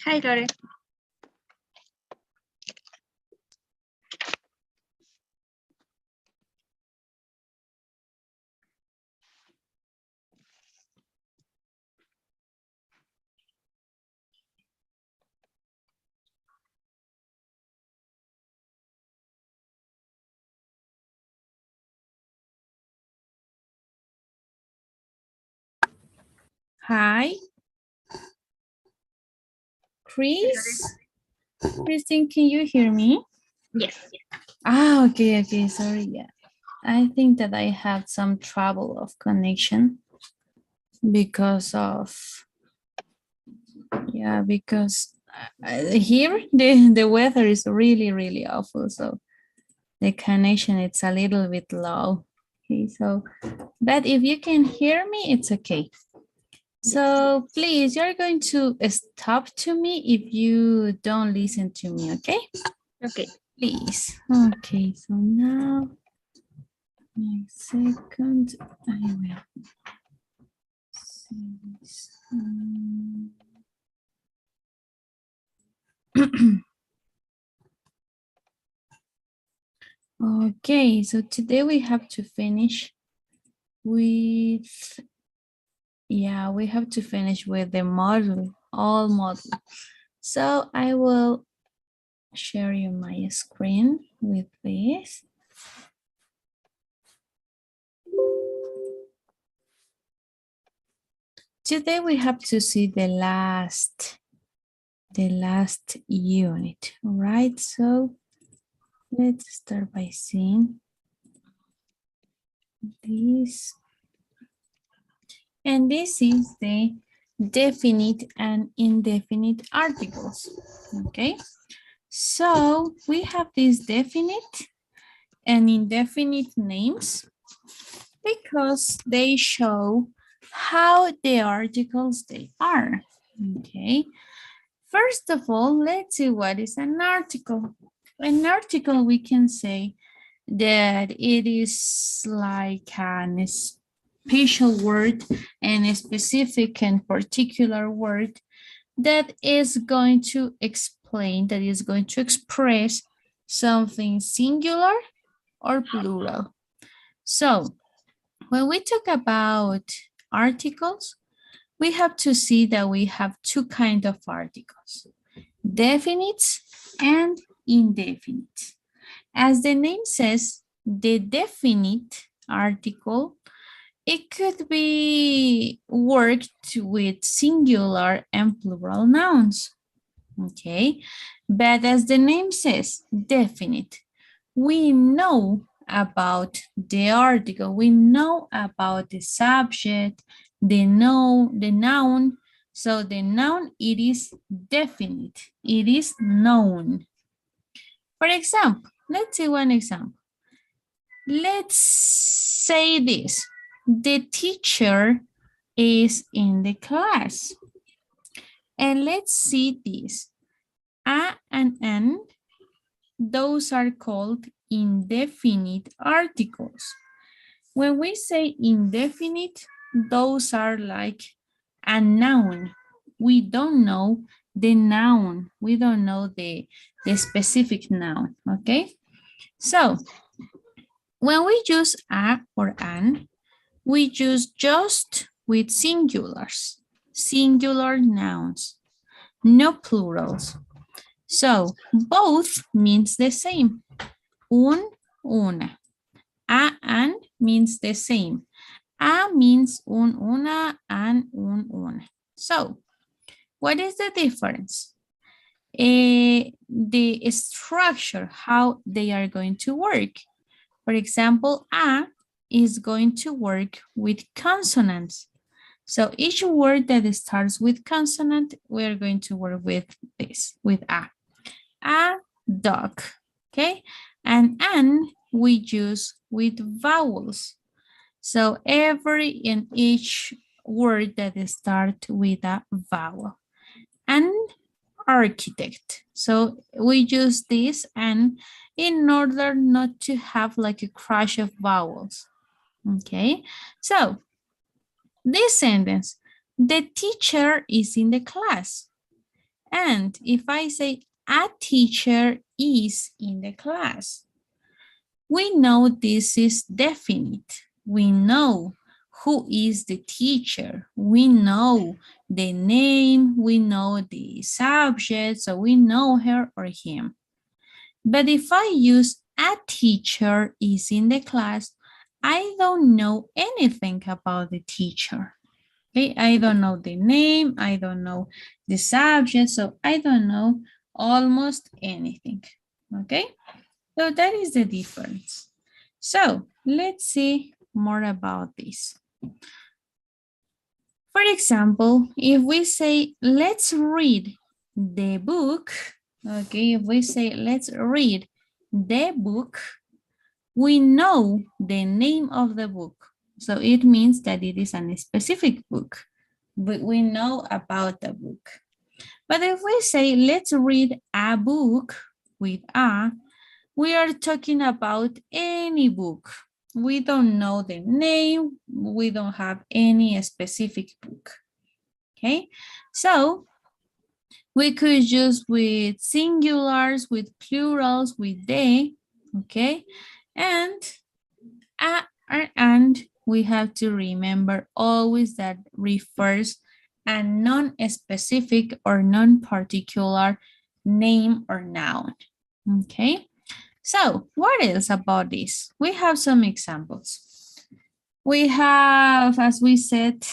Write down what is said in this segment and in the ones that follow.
Hi, Lore. Hi, Chris. Christine, can you hear me? Yes. Okay, sorry, yeah. I think that I had some trouble of connection because because here the weather is really, really awful. So the connection, it's a little bit low. Okay, so, but if you can hear me, it's okay. So please, you're going to stop to me if you don't listen to me, okay? Okay. Please. Okay, so now, next second, I will see this. Okay, so today we have to finish with, we have to finish with the model, all model. So I will share you my screen with this. Today we have to see the last unit, right? So let's start by seeing this. And this is the definite and indefinite articles, okay? So we have these definite and indefinite names because they show how the articles they are, okay? First of all, let's see what is an article. An article, we can say that it is like an special word and a specific and particular word that is going to explain, that is going to express something singular or plural. So when we talk about articles, we have to see that we have two kinds of articles, definite and indefinite. As the name says, the definite article, it could be worked with singular and plural nouns, okay? But as the name says, definite, we know about the article, we know about the subject, the noun. So the noun, it is definite, it is known. For example, let's see one example. Let's say this, the teacher is in the class. And let's see this, a and an, those are called indefinite articles. When we say indefinite, those are like a noun. We don't know the noun. We don't know the specific noun, okay? So when we use a or an, we use just with singulars, singular nouns, no plurals. So both means the same. Un, una. A, an means the same. A means un, una, and un, una. So what is the difference? The structure, how they are going to work. For example, a is going to work with consonants. So each word that starts with consonant, we're going to work with this, with a. A dog, okay? And an we use with vowels. So every and each word that starts with a vowel. An architect. So we use this and in order not to have like a crash of vowels. Okay, so this sentence, the teacher is in the class. And if I say a teacher is in the class, we know this is definite. We know who is the teacher. We know the name. We know the subject. So we know her or him. But if I use a teacher is in the class, I don't know anything about the teacher. Okay, I don't know the name. I don't know the subject. So I don't know almost anything. Okay, so that is the difference. So let's see more about this. For example, if we say, let's read the book, okay, if we say, let's read the book, we know the name of the book. So it means that it is a specific book, but we know about the book. But if we say, let's read a book with a, we are talking about any book. We don't know the name. We don't have any specific book. Okay, so we could use with singulars, with plurals, with they, okay? And we have to remember always that refers a non-specific or non-particular name or noun, okay? So what else about this? We have some examples. We have, as we said,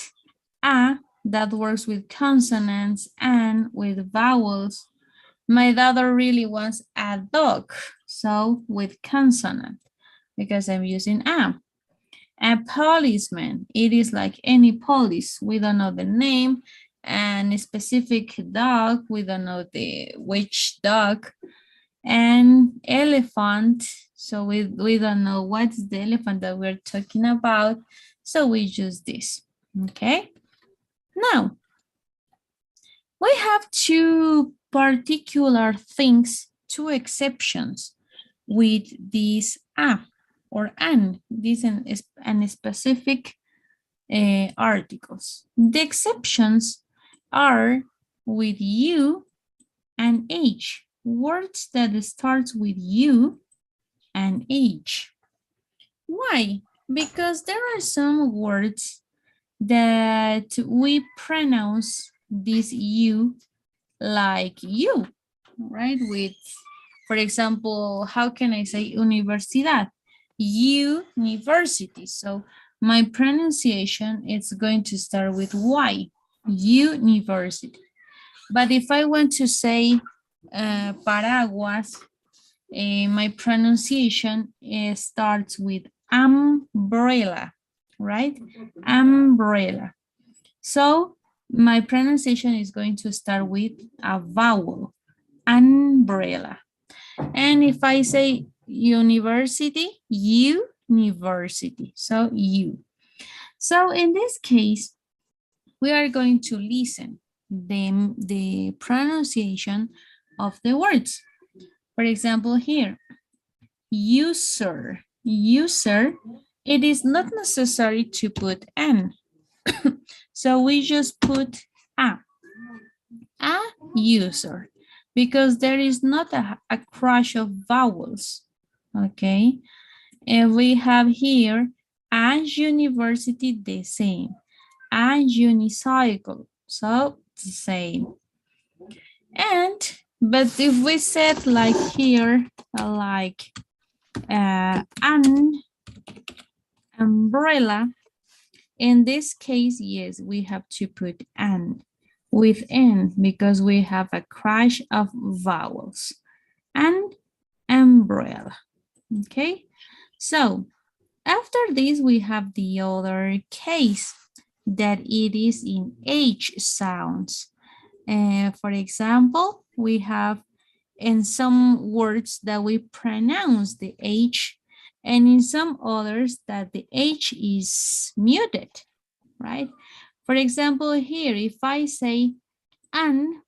a that works with consonants and with vowels. My daughter really wants a dog, so with consonant, because I'm using a. A policeman, it is like any police. We don't know the name, and a specific dog, we don't know which dog. And elephant, so we don't know what's the elephant that we're talking about, so we use this, okay? Now, we have two particular things, two exceptions with this a or an, these and specific articles. The exceptions are with you and H, words that starts with U and H. Why? Because there are some words that we pronounce this U like you, right? With, for example, how can I say universidad? University. So my pronunciation is going to start with Y, university. But if I want to say paraguas, my pronunciation starts with umbrella, right? Umbrella. So my pronunciation is going to start with a vowel, umbrella. And if I say university, university, so you. So in this case, we are going to listen the pronunciation of the words. For example, here, user, user, it is not necessary to put N. So we just put a user, because there is not a crash of vowels, okay? And we have here a university, the same, a unicycle, so the same. And, but if we said like here, like an umbrella, in this case, yes, we have to put an with N because we have a crash of vowels. And umbrella, okay? So after this, we have the other case that it is in H sounds. For example, we have in some words that we pronounce the H, and in some others that the H is muted, right? For example, here, if I say an,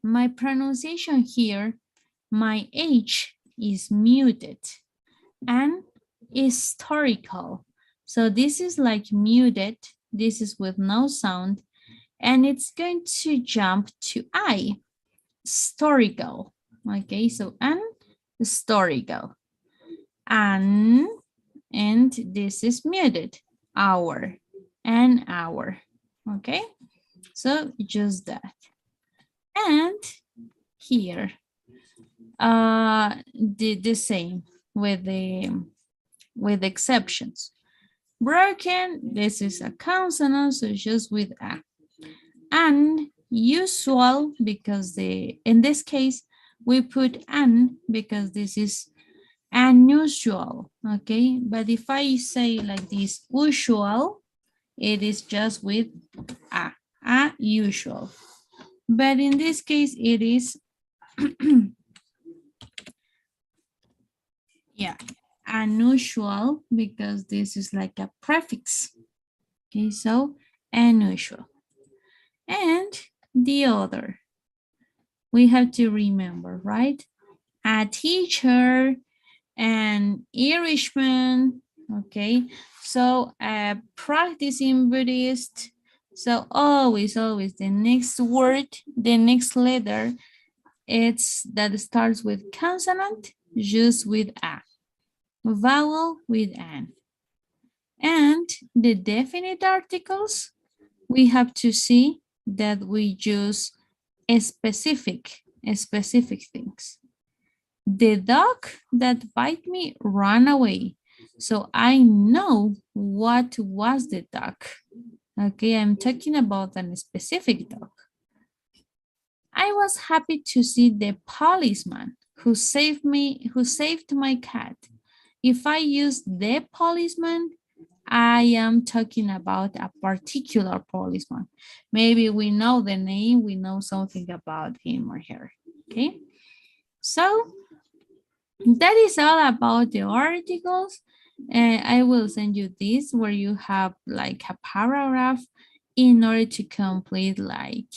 my pronunciation here, my H is muted, and historical. So this is like muted, this is with no sound, and it's going to jump to I, historical. Okay, so an historical. An, and this is muted, hour, an hour. Okay, so just that. And here, the same with the exceptions. Broken, this is a consonant, so just with a. Unusual, because in this case, we put an because this is unusual, okay? But if I say like this, usual, it is just with a usual. But in this case, it is, yeah, unusual, because this is like a prefix. Okay, so unusual. And the other, we have to remember, right? A teacher, an Irishman, okay? So a practicing Buddhist. So always the next word, the next letter, it's that starts with consonant, just with a. Vowel with an. And the definite articles, we have to see that we use specific things. The dog that bite me ran away. So I know what was the dog. Okay, I'm talking about a specific dog. I was happy to see the policeman who saved my cat. If I use the policeman, I am talking about a particular policeman. Maybe we know the name, we know something about him or her, okay? So that is all about the articles. I will send you this where you have like a paragraph in order to complete like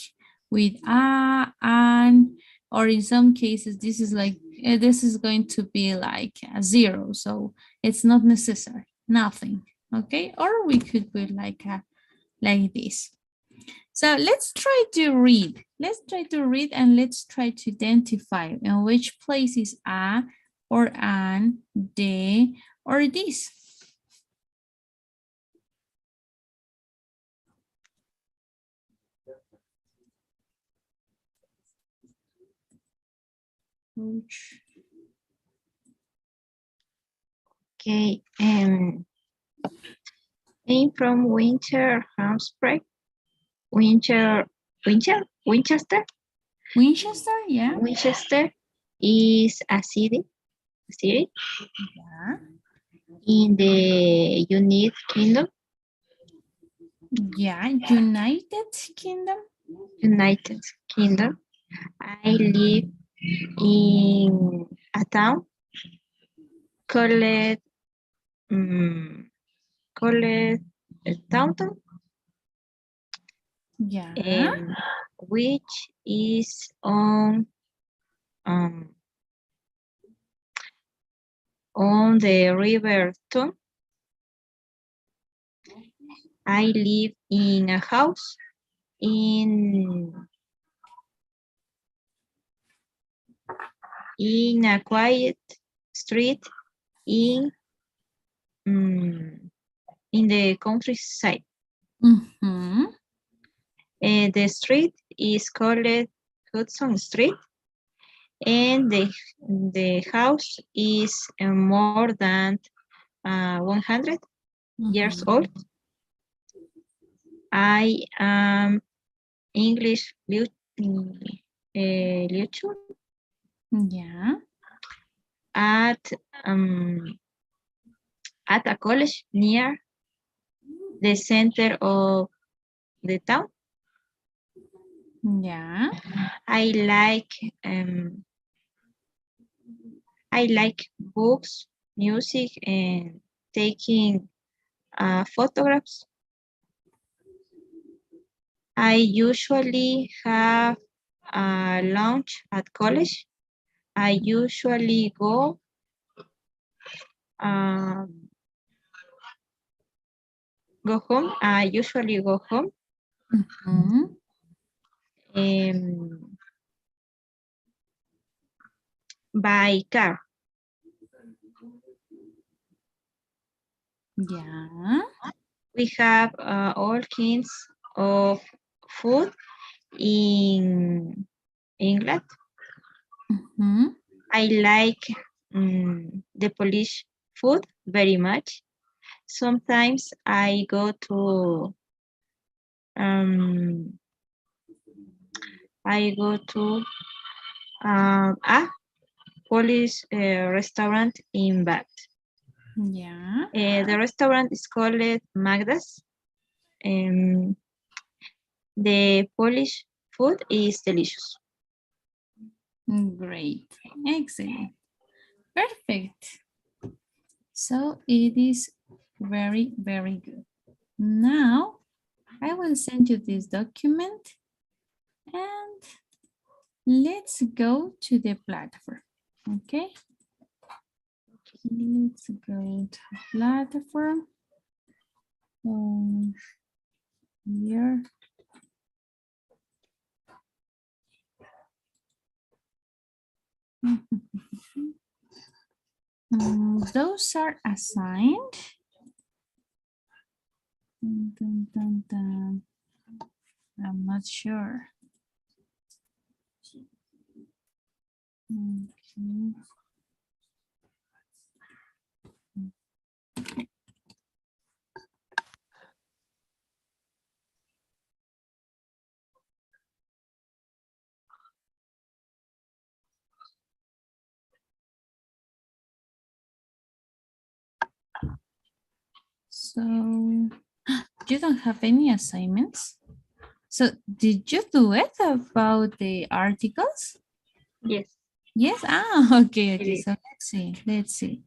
with a, an, or in some cases, this is like, this is going to be like a 0. So it's not necessary, nothing. Okay, or we could put like this. So let's try to read. Let's try to read and let's try to identify in which place is a or an, de, or this. Okay, I'm from Winchester, Winchester. Winchester, yeah. Winchester is a city Yeah. in the United Kingdom. Yeah, United Kingdom. United Kingdom. I live in a town called Taunton, Yeah. which is um, on the river Tun. I live in a house in a quiet street in the countryside. Mm-hmm. The street is called Hudson Street, and the house is more than 100 years old. I am English literature Yeah. at a college near the center of the town. Yeah. I like books, music, and taking photographs. I usually have a lunch at college. I usually go home. I usually go home. Mm-hmm. um, by car. Yeah. We have all kinds of food in England. Mhm. I like the Polish food very much. Sometimes um, I go to a Polish restaurant in Bath. Yeah. The restaurant is called Magda's. Um, the Polish food is delicious. Great. Excellent. Perfect. So it is very, very good. Now I will send you this document and let's go to the platform. Okay. Let's go to platform. Here. Those are assigned. Dun, dun, dun, dun. I'm not sure. Okay. So you don't have any assignments? So did you do it about the articles? Yes, Yes. Ah, okay, it okay. is. So let's see. Let's see.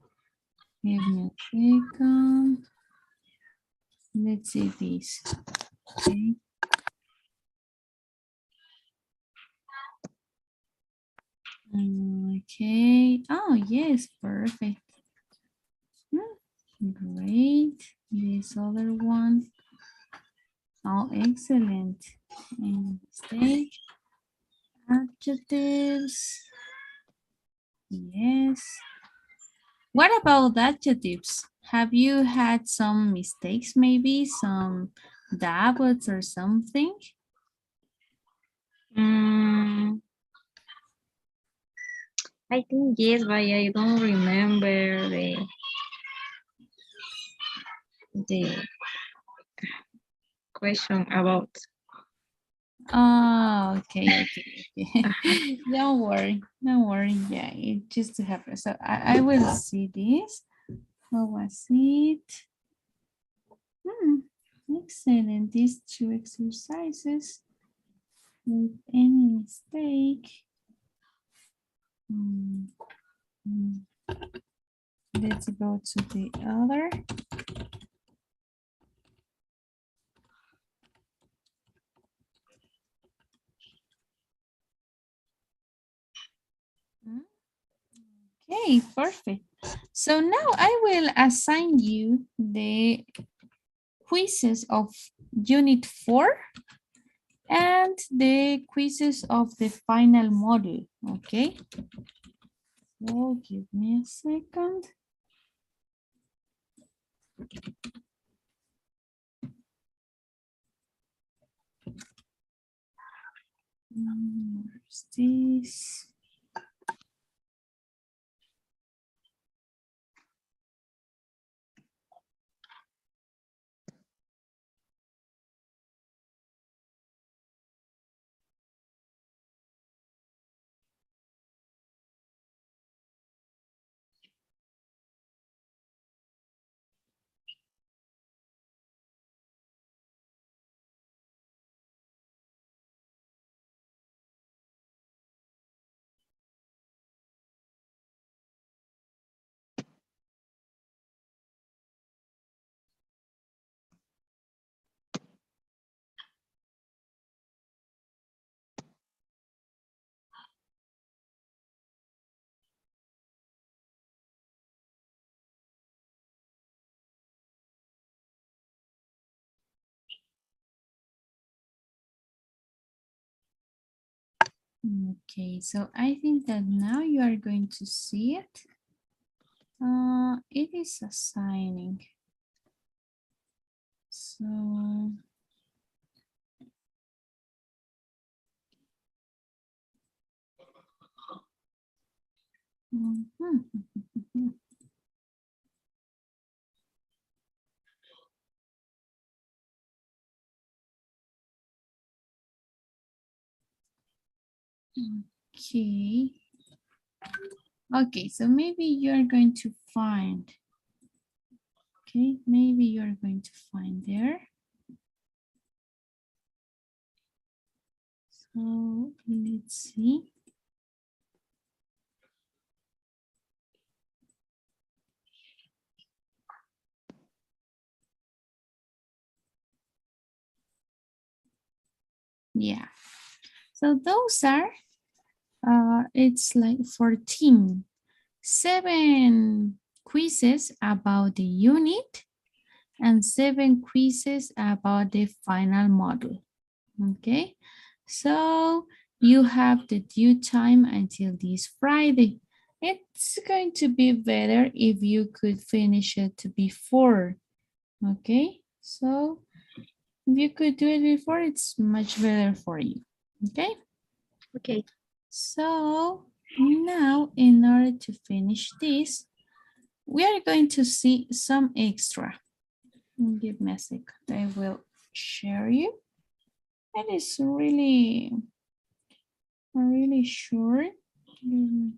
Give me a second. Let's see this. Okay. Okay. Oh, yes, perfect. Great. This other one. Oh, excellent. And mistake. Adjectives. Yes. What about adjectives? Have you had some mistakes, maybe some doubts or something? Mm, I think yes, but I don't remember the question about. Oh, okay, okay, okay. Don't worry, don't worry. Yeah, it just to happen. So I will see this. What was it? Excellent. These two exercises with any mistake. Hmm, hmm. Let's go to the other. Okay, perfect. So now I will assign you the quizzes of Unit 4 and the quizzes of the final module, okay? So give me a second. Where's this? Okay, so I think that now you are going to see it. It is assigning. So mhm. Okay. Okay, so maybe you're going to find. Okay, maybe you're going to find there. So let's see. Yeah. So those are, it's like 14, 7 quizzes about the unit and 7 quizzes about the final model. Okay, so you have the due time until this Friday. It's going to be better if you could finish it before. Okay, so if you could do it before, it's much better for you. Okay. Okay. So now, in order to finish this, we are going to see some extra. Give me a second. I will share you. It is really short. Mhm.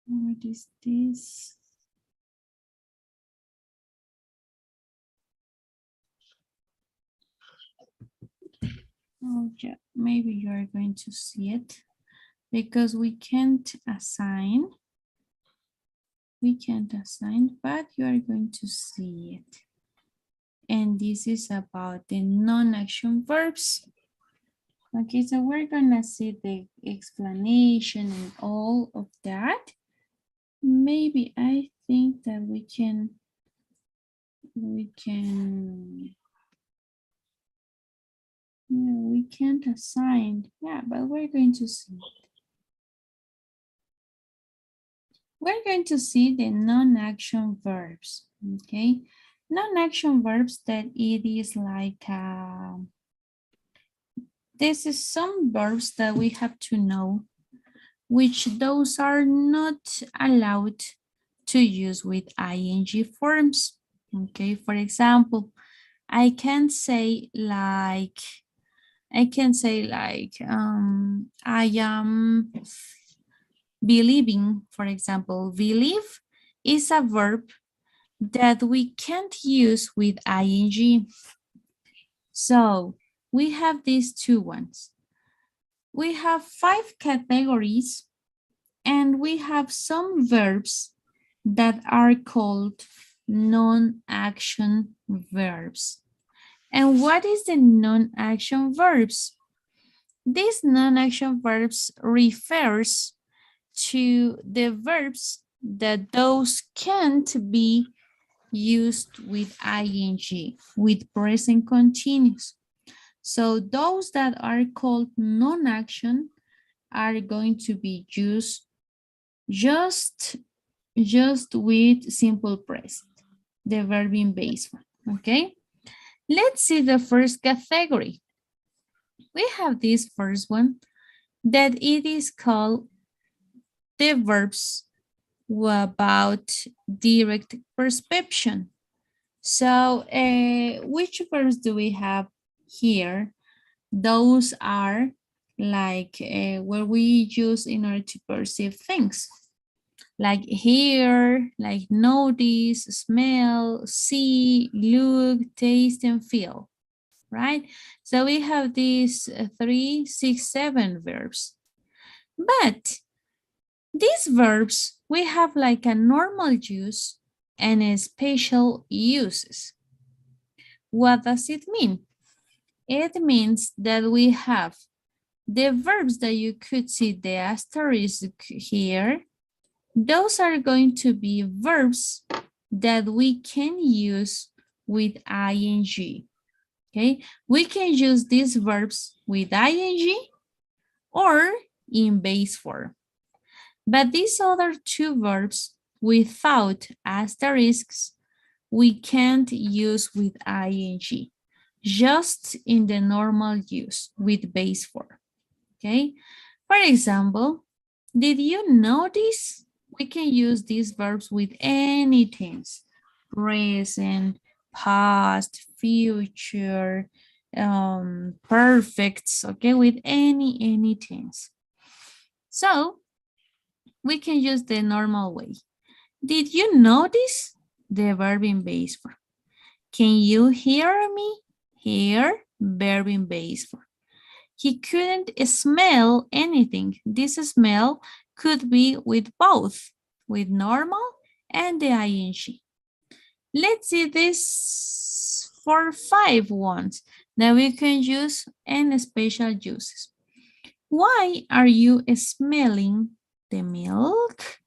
What is this? Oh, yeah, maybe you are going to see it because we can't assign. We can't assign, but you are going to see it. And this is about the non-action verbs. Okay, so we're gonna see the explanation and all of that. Maybe I think that we can, yeah, we can't assign. Yeah, but we're going to see. We're going to see the non-action verbs, okay? Non-action verbs that it is like, this is some verbs that we have to know, which those are not allowed to use with ing forms, okay? For example, I can say like, I am believing, for example. Believe is a verb that we can't use with ing. So we have these two ones. We have 5 categories and we have some verbs that are called non-action verbs. And what is the non-action verbs? These non-action verbs refers to the verbs that those can't be used with ing, with present continuous. So those that are called non-action are going to be used just with simple present, the verb in base one, okay? Let's see the first category. We have this first one that it is called the verbs about direct perception. So which verbs do we have here? Those are like where we use in order to perceive things. Like hear, like notice, smell, see, look, taste, and feel, right? So we have these 3, 6, 7 verbs. But these verbs, we have like a normal use and a special uses. What does it mean? It means that we have The verbs that you could see the asterisk here, those are going to be verbs that we can use with ing. Okay, we can use these verbs with ing or in base form. But these other two verbs without asterisks, we can't use with ing, just in the normal use with base form. Okay, for example, did you notice we can use these verbs with any tense? Present, past, future, perfects, okay, with any tense. So we can use the normal way. Did you notice the verb in base form? Can you hear me? Hear, verb in base form. He couldn't smell anything. This smell could be with both, with normal and the ing. Let's see this for 5 ones that we can use and special uses. Why are you smelling the milk?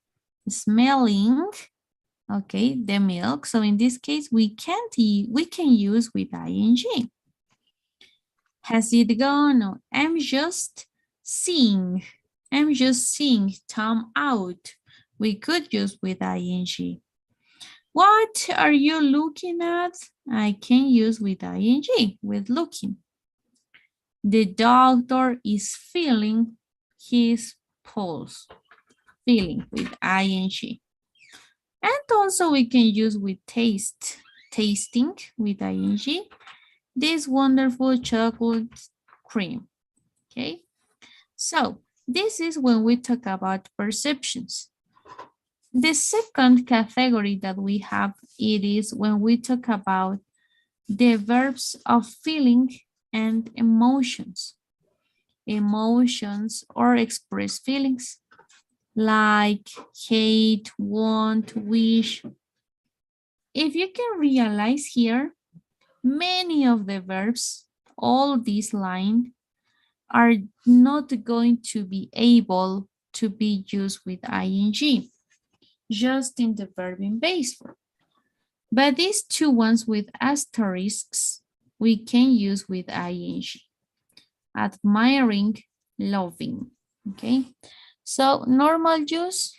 Smelling, okay, the milk. So in this case, we can use with ing. Has it gone? No, I'm just seeing Tom out. We could use with ing. What are you looking at? I can use with ing, with looking. The doctor is feeling his pulse, feeling with ing. And also we can use with taste, tasting with ing. This wonderful chocolate cream, okay? So this is when we talk about perceptions. The second category that we have, it is when we talk about the verbs of feeling and emotions. Emotions or express feelings like hate, want, wish. If you can realize here, many of the verbs, all these lines, are not going to be able to be used with ing, just in the verb in base form. But these two ones with asterisks, we can use with ing. Admiring, loving, okay? So normal use,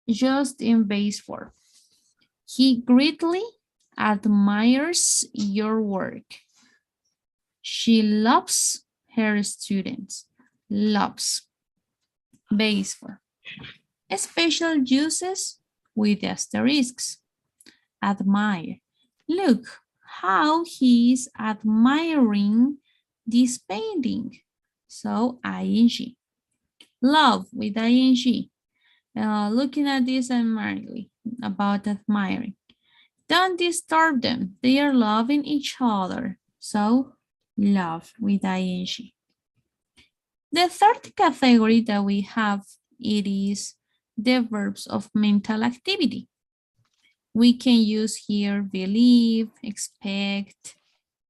just in base form. He greatly admires your work. She loves her students. Loves, base form. Special uses with asterisks. Admire. Look how he is admiring this painting. So ing. Love with ing. Looking at this admiringly, about admiring. Don't disturb them. They are loving each other. So love with ing. The third category that we have, it is the verbs of mental activity. We can use here believe, expect.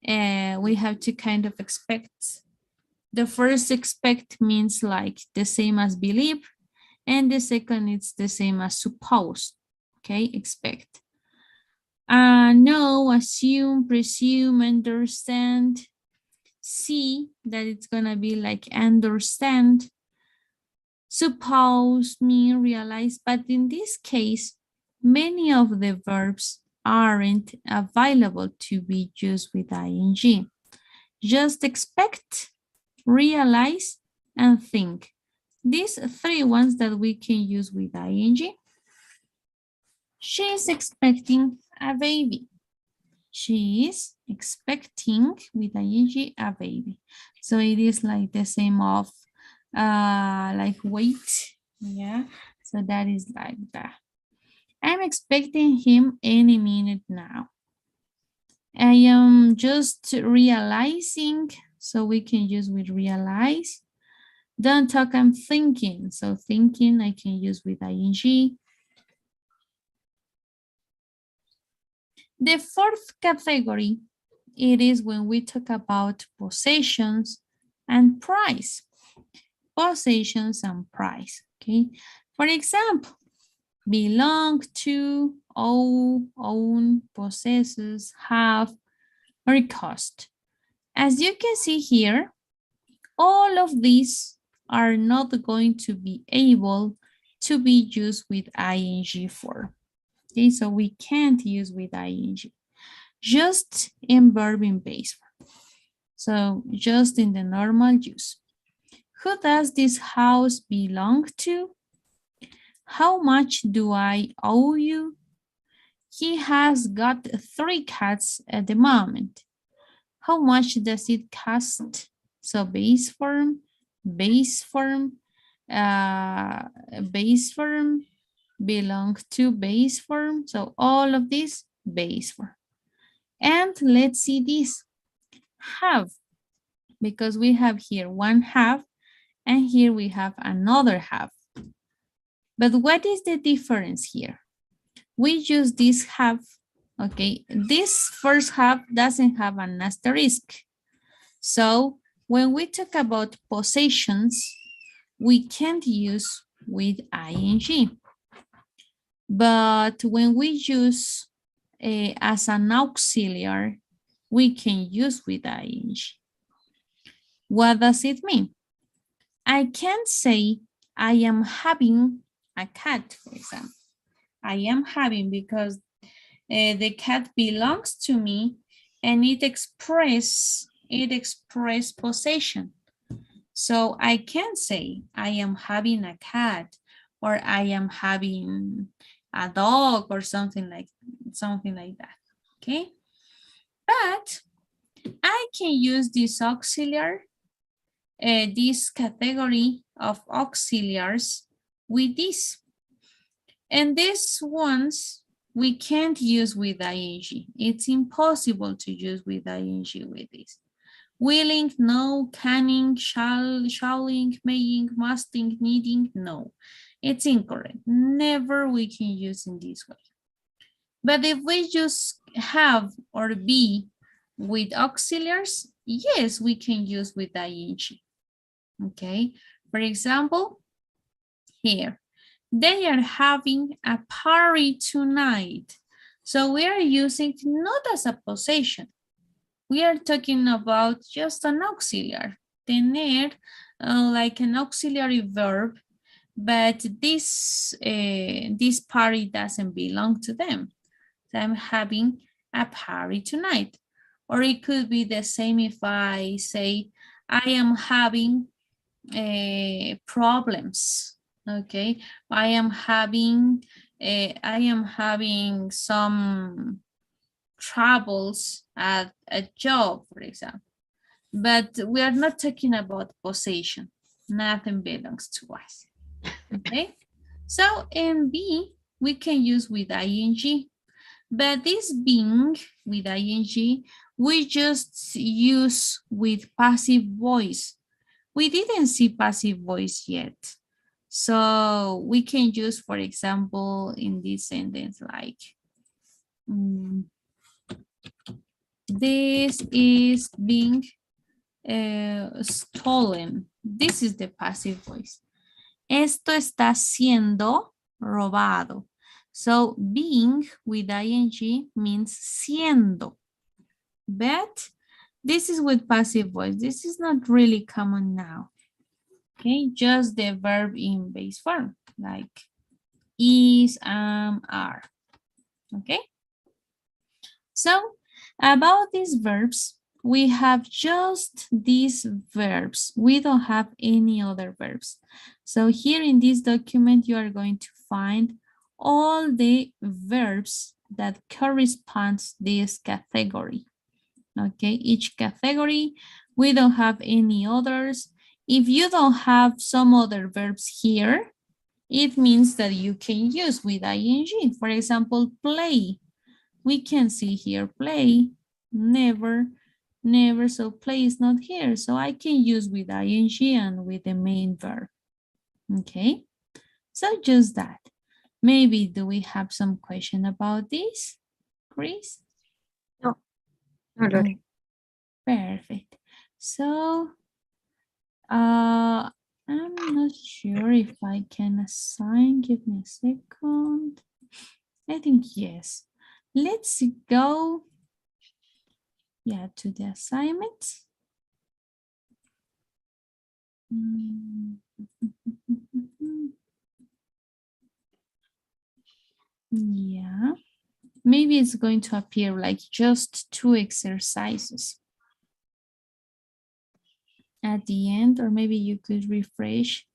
We have to kind of expect. The first expect means like the same as believe, and the second it's the same as suppose. Okay, expect. Know, assume, presume, understand. See that it's gonna be like understand. Suppose, mean, realize, but in this case, many of the verbs aren't available to be used with ing. Just expect, realize, and think. These three ones that we can use with ing. She is expecting a baby. She is expecting with ing a baby. So it is like the same of like wait. Yeah. So that is like that. I'm expecting him any minute now. I am just realizing, so we can use with realize. Don't talk, I'm thinking. So thinking I can use with ing. The fourth category, it is when we talk about possessions and price. Possessions and price, okay? For example, belong to, own, possesses, have, or cost. As you can see here, all of these are not going to be able to be used with ing form. Okay, so we can't use with ing, just in verb in base form. So just in the normal use. Who does this house belong to? How much do I owe you? He has got 3 cats at the moment. How much does it cost? So base form, base form, base form, belong to base form. So all of this base form. And let's see this, have, because we have here one have, and here we have another have. But what is the difference here? We use this have, okay? This first have doesn't have an asterisk. So when we talk about possessions, we can't use with ing. But when we use as an auxiliary, we can use with ing. What does it mean? I can't say I am having a cat, for example. I am having because the cat belongs to me and it express possession. So I can say I am having a cat or I am having a dog or something like that. Okay. But I can use this auxiliary, this category of auxiliaries with this. And these ones we can't use with ing. It's impossible to use with ing with this. Willing, no. Canning, shalling, maying, musting, needing, no. It's incorrect. Never we can use in this way. But if we just have or be with auxiliaries, yes, we can use with ing. Okay, for example, here, they are having a party tonight. So we are using not as a possession. We are talking about just an auxiliary, tener, like an auxiliary verb, but this party doesn't belong to them. So I'm having a party tonight. Or it could be the same if I say, I am having problems. Okay, I am having some troubles at a job, for example. But we are not talking about possession. Nothing belongs to us. Okay, so in B we can use with ing, but this being with ing we just use with passive voice. We didn't see passive voice yet. So we can use, for example, in this sentence, like, this is being stolen. This is the passive voice. Esto está siendo robado. So being with ing means siendo. But this is with passive voice. This is not really common now. Okay, just the verb in base form, like is, are. Okay. So about these verbs, we have just these verbs. We don't have any other verbs. So here in this document, you are going to find all the verbs that corresponds this category. Okay, each category, we don't have any others. If you don't have some other verbs here, it means that you can use with ing. For example, play. We can see here play, never, never. So play is not here. So I can use with ing and with the main verb. Okay, so just that. Maybe do we have some question about this, Chris? No, no, Lori. Perfect. So I'm not sure if I can assign. Give me a second. I think yes. Let's go, yeah, to the assignment. Yeah, maybe it's going to appear like just 2 exercises at the end, or maybe you could refresh.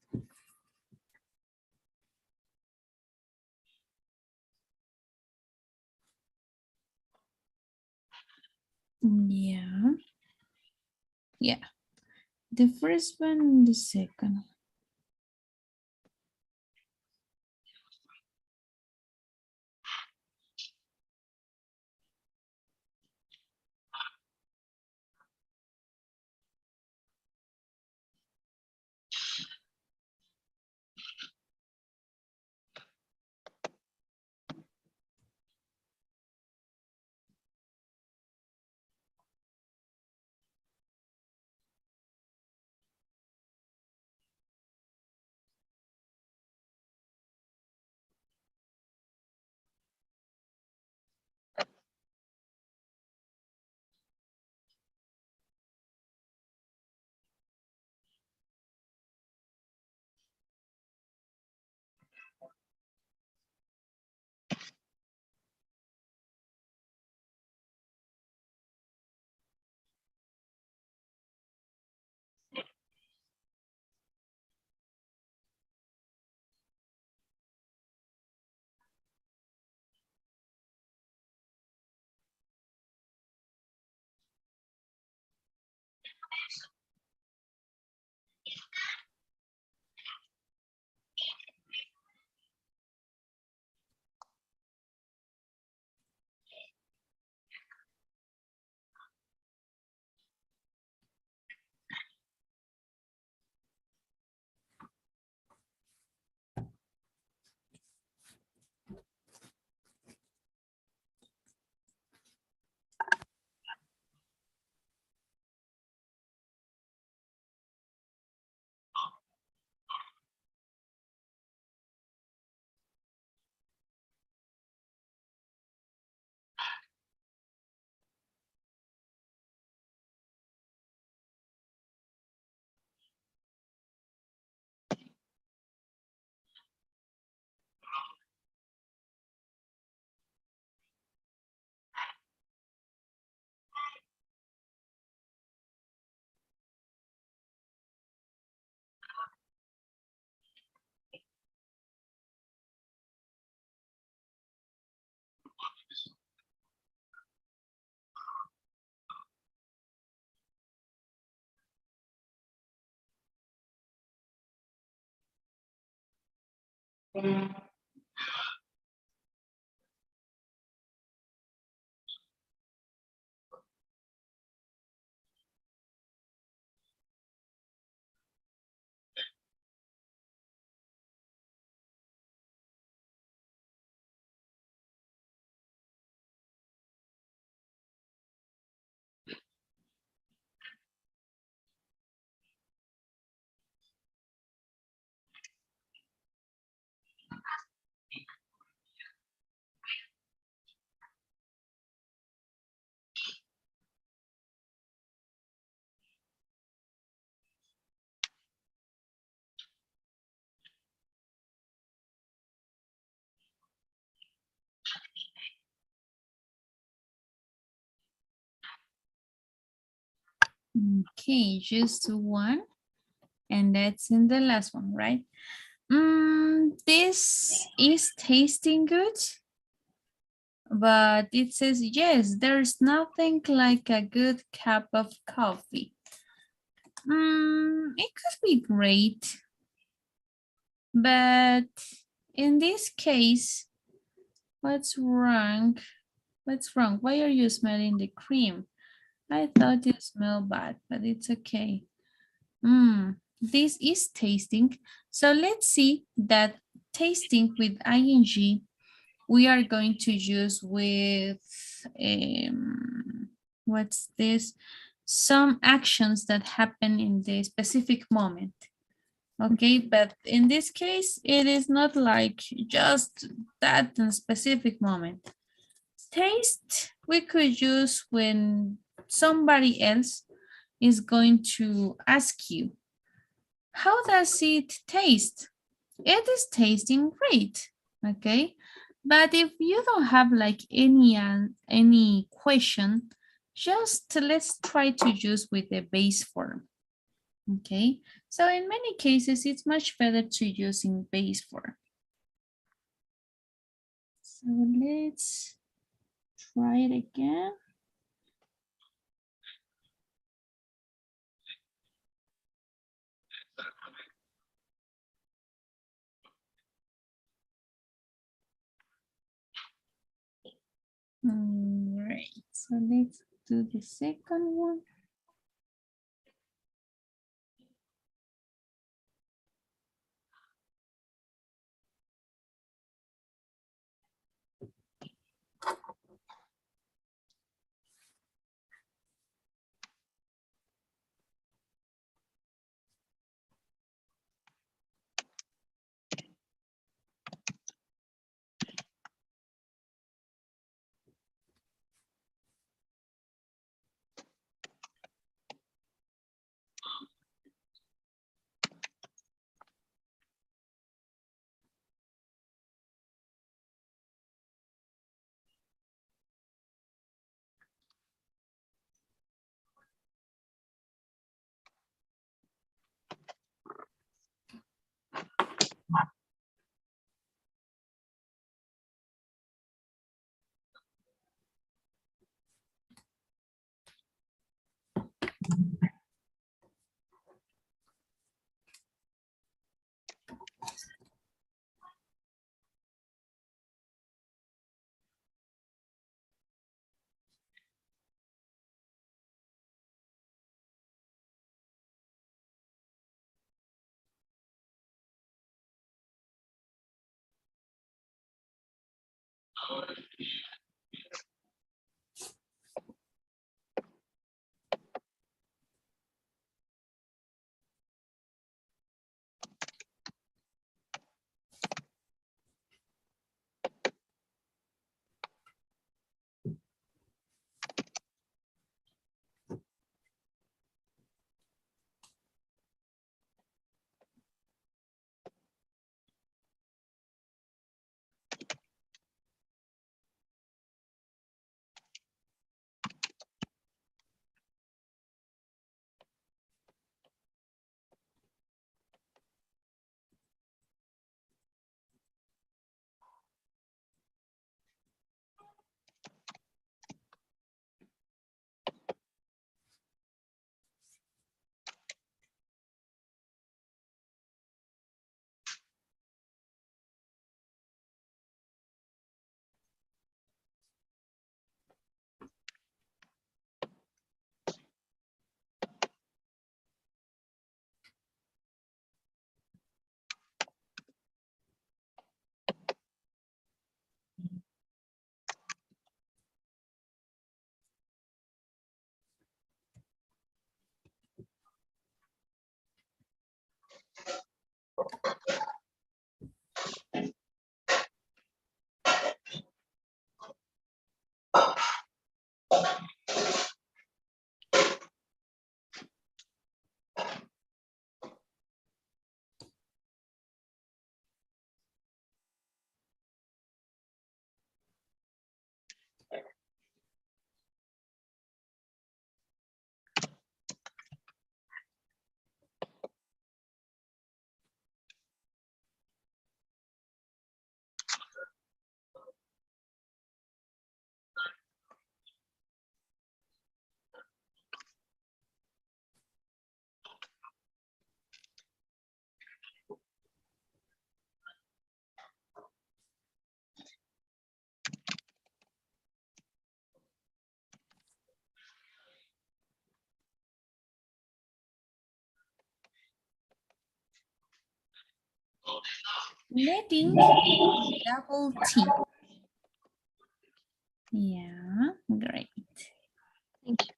Yeah. Yeah. The first one, the second. Okay, just one. And that's in the last one, right? This is tasting good, but it says, yes, there's nothing like a good cup of coffee. It could be great, but in this case, what's wrong? What's wrong? Why are you smelling the cream? I thought it smelled bad, but it's okay. This is tasting. So let's see that tasting with ing we are going to use with what's this? some actions that happen in the specific moment. Okay, but in this case, it is not like just that specific moment. Taste, we could use when somebody else is going to ask you, how does it taste? It is tasting great, okay? But if you don't have like any question, just let's try to use with the base form, okay? So in many cases, it's much better to use in base form. So let's try it again. All right, so let's do the second one. Letting double T. Yeah, great. Thank you.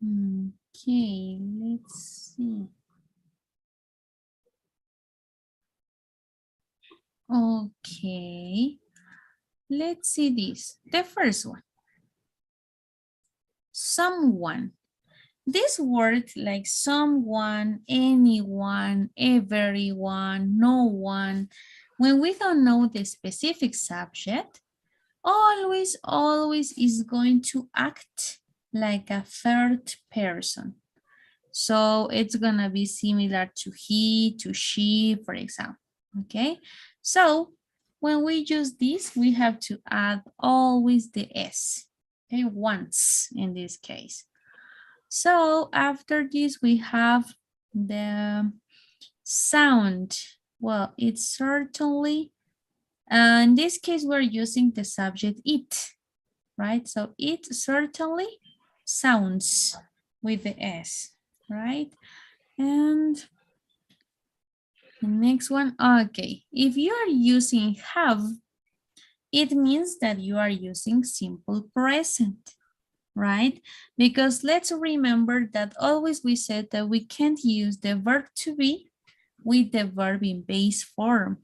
Okay, let's see. Okay, let's see this. The first one, someone. This word like someone, anyone, everyone, no one, when we don't know the specific subject, always is going to act like a third person. So it's gonna be similar to he, to she, for example, okay? So when we use this, we have to add always the S, okay? Once in this case. So after this, we have the sound. Well, it's certainly, in this case, we're using the subject it, right? So it certainly sounds with the S, right? And the next one, okay. If you are using have, it means that you are using simple present, right? Because let's remember that always we said that we can't use the verb to be with the verb in base form.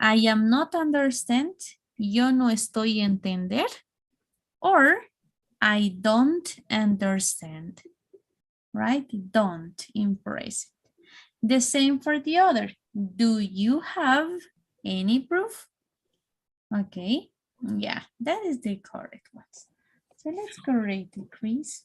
I am not understand, yo no estoy entender, or I don't understand, right? Don't in present. The same for the other. Do you have any proof? Okay, yeah, that is the correct one. So let's correct it, Chris.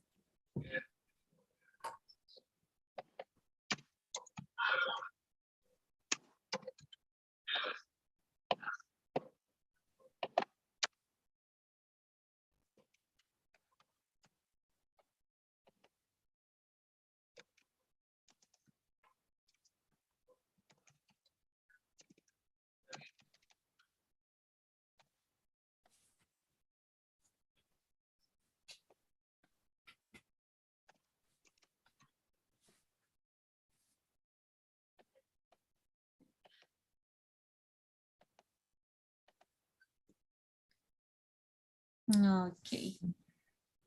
Okay,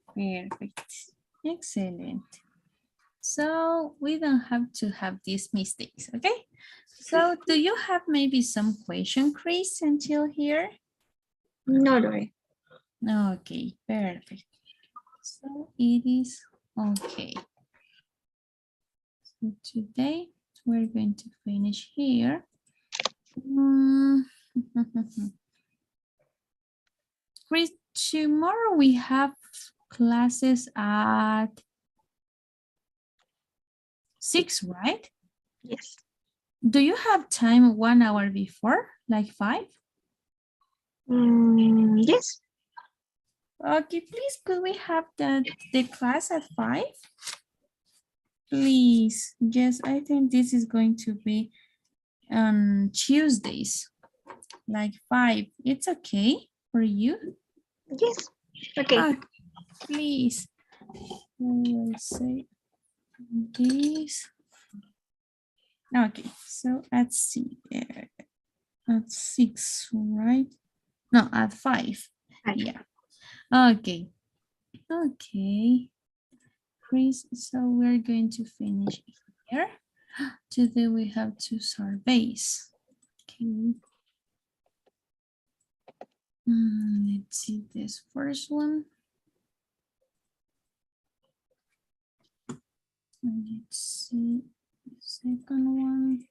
perfect. Excellent. So we don't have to have these mistakes, okay? So do you have maybe some question, Chris, until here? No, Lori. Okay, perfect. So it is okay. So today we're going to finish here. Chris, tomorrow we have classes at 6, right? Yes. Do you have time 1 hour before, like 5? Yes. Okay, please, could we have the class at 5? Please, yes, I think this is going to be on Tuesdays, like 5. It's okay for you? Yes. Okay. Please. I will say this. Okay, so at 6, right? No, at 5. Hi. Yeah. Okay. Okay. Chris, so we're going to finish here. Today we have 2 surveys. Okay. Let's see this first one. And let's see the second one.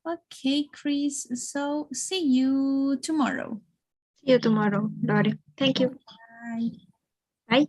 Okay, Chris. So see you tomorrow. See you tomorrow, Lori. Thank you. Bye. Bye.